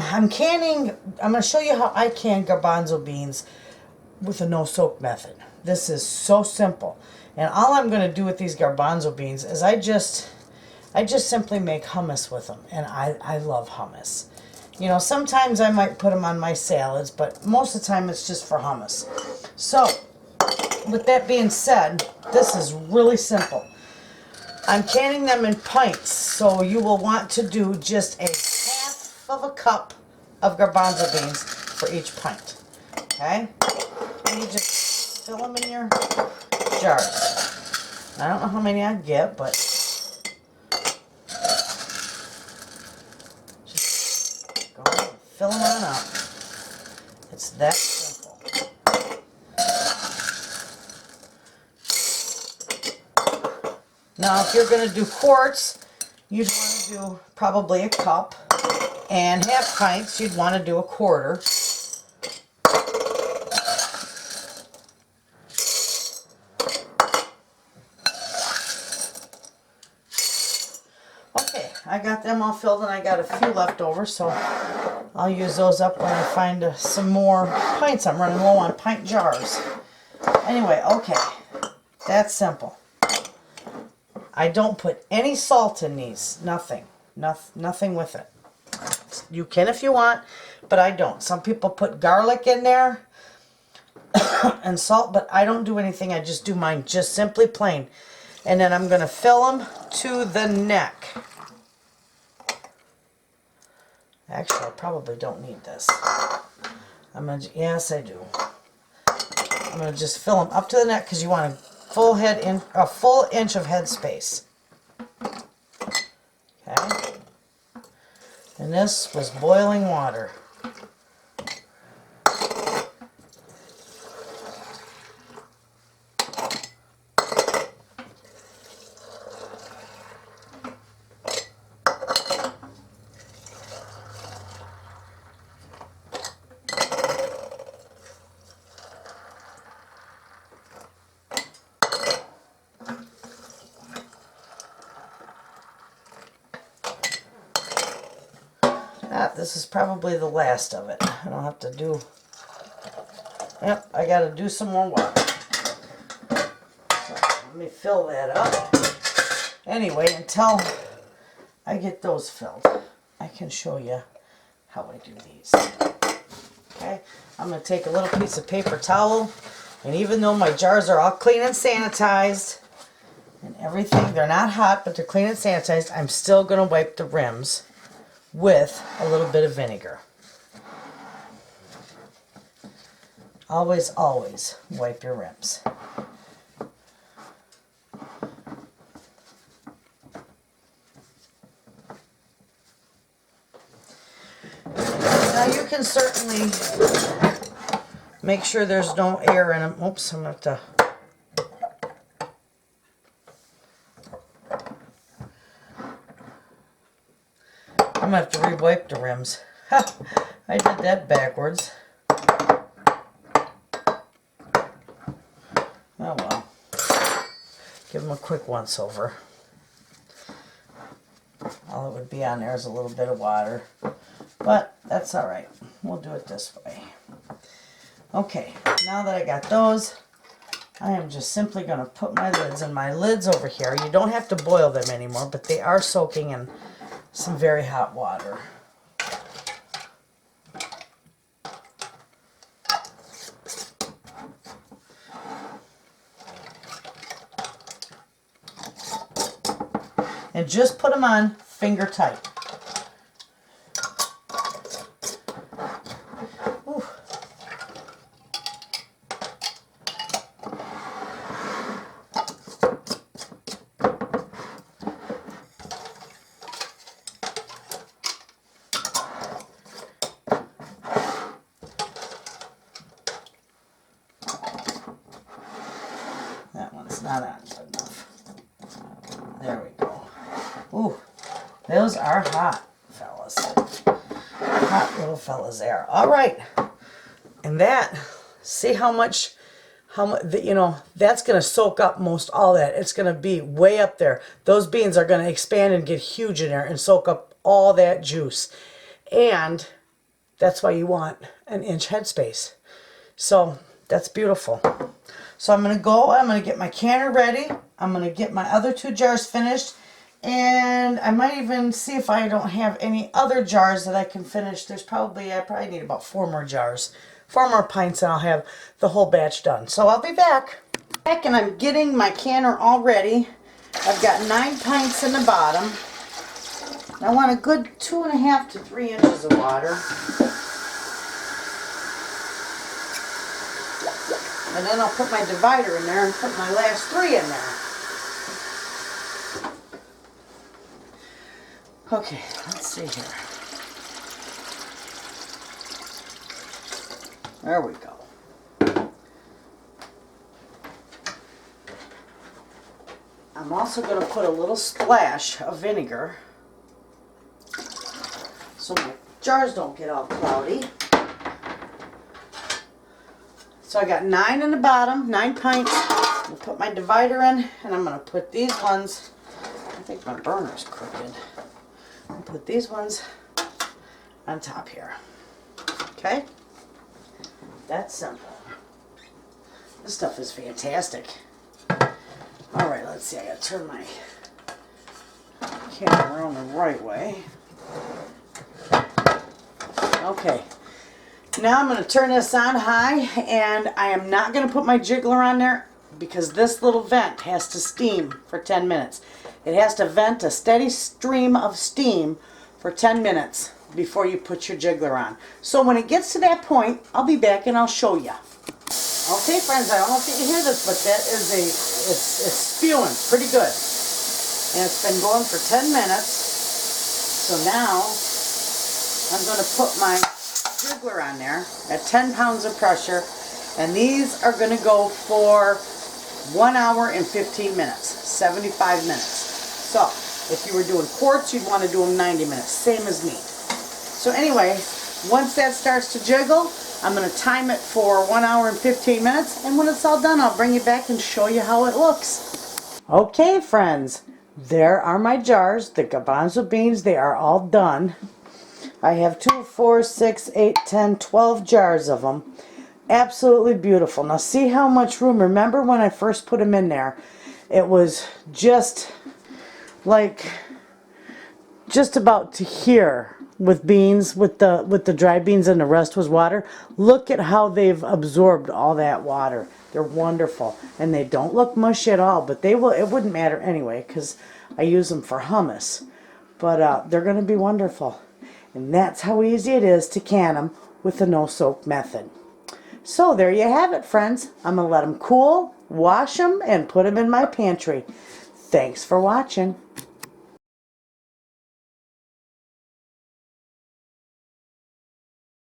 I'm going to show you how I can garbanzo beans with a no-soak method. This is so simple. And all I'm going to do with these garbanzo beans is I just simply make hummus with them. And I love hummus. You know, sometimes I might put them on my salads, but most of the time it's just for hummus. So, with that being said, this is really simple. I'm canning them in pints, so you will want to do just a half of a cup of garbanzo beans for each pint. Okay? And you just fill them in your jars. I don't know how many I get, but just go ahead and fill them on up. It's that simple. Now, if you're going to do quarts, you'd want to do probably a cup, and half pints, you'd want to do a quarter. Okay, I got them all filled, and I got a few left over, so I'll use those up when I find some more pints. I'm running low on pint jars. Anyway, okay, that's simple. I don't put any salt in these. Nothing. Nothing with it. You can if you want, but I don't. Some people put garlic in there and salt, but I don't do anything. I just do mine just simply plain. And then I'm going to fill them to the neck. Actually, I probably don't need this. Yes, I do. I'm going to just fill them up to the neck because you want a full inch of head space. Okay. And this was boiling water. This is probably the last of it. I don't have to do... Yep, I got to do some more water. So let me fill that up. Anyway, until I get those filled, I can show you how I do these. Okay, I'm going to take a little piece of paper towel, and even though my jars are all clean and sanitized, and everything, they're not hot, but they're clean and sanitized, I'm still going to wipe the rims with a little bit of vinegar. Always, always wipe your rims. Now you can certainly make sure there's no air in them. Oops, I'm going to have to... I'm going to have to re-wipe the rims. Ha! I did that backwards. Oh well. Give them a quick once over. All it would be on there is a little bit of water. But that's alright. We'll do it this way. Okay, now that I got those, I am just simply going to put my lids, and my lids over here, you don't have to boil them anymore, but they are soaking in some very hot water. And just put them on finger tight. Ooh. That one's not on good enough. There we go. Ooh, those are hot, fellas. Hot little fellas there. All right. And that, see how much, you know, that's going to soak up most all that. It's going to be way up there. Those beans are going to expand and get huge in there and soak up all that juice. And That's why you want an inch headspace. So that's beautiful. So I'm going to get my canner ready. I'm going to get my other 2 jars finished. And I might even see if I don't have any other jars that I can finish. I probably need about 4 more jars. 4 more pints and I'll have the whole batch done. So I'll be back. And I'm getting my canner all ready. I've got 9 pints in the bottom. I want a good 2.5 to 3 inches of water. And then I'll put my divider in there and put my last 3 in there. Okay, let's see here. There we go. I'm also going to put a little splash of vinegar so my jars don't get all cloudy. So I got 9 in the bottom, 9 pints. I'll put my divider in, and I'm going to put these ones, I think my burner's crooked. I'll put these ones on top here. Okay? That's simple. This stuff is fantastic. Alright, let's see. I gotta turn my camera around the right way. Okay. Now I'm going to turn this on high, and I am not going to put my jiggler on there because this little vent has to steam for 10 minutes. It has to vent a steady stream of steam for 10 minutes before you put your jiggler on. So when it gets to that point, I'll be back and I'll show you. Okay, friends, I don't know if you can hear this, but that is it's spewing pretty good. And it's been going for 10 minutes. So now I'm going to put my jiggler on there at 10 pounds of pressure, and these are going to go for 1 hour and 15 minutes, 75 minutes. So if you were doing quarts, you'd want to do them 90 minutes, same as me. So anyway, once that starts to jiggle, I'm going to time it for 1 hour and 15 minutes, and when it's all done, I'll bring you back and show you how it looks. Okay, friends, there are my jars, the garbanzo beans. They are all done. I have 2, 4, 6, 8, 10, 12 jars of them. Absolutely beautiful. Now see how much room. Remember when I first put them in there, it was just like just about to here with beans, with the dry beans, and the rest was water. Look at how they've absorbed all that water. They're wonderful, and they don't look mushy at all, but they will. It wouldn't matter anyway because I use them for hummus. But they're going to be wonderful. And that's how easy it is to can them with the no-soak method. So there you have it, friends. I'm going to let them cool, wash them, and put them in my pantry. Thanks for watching.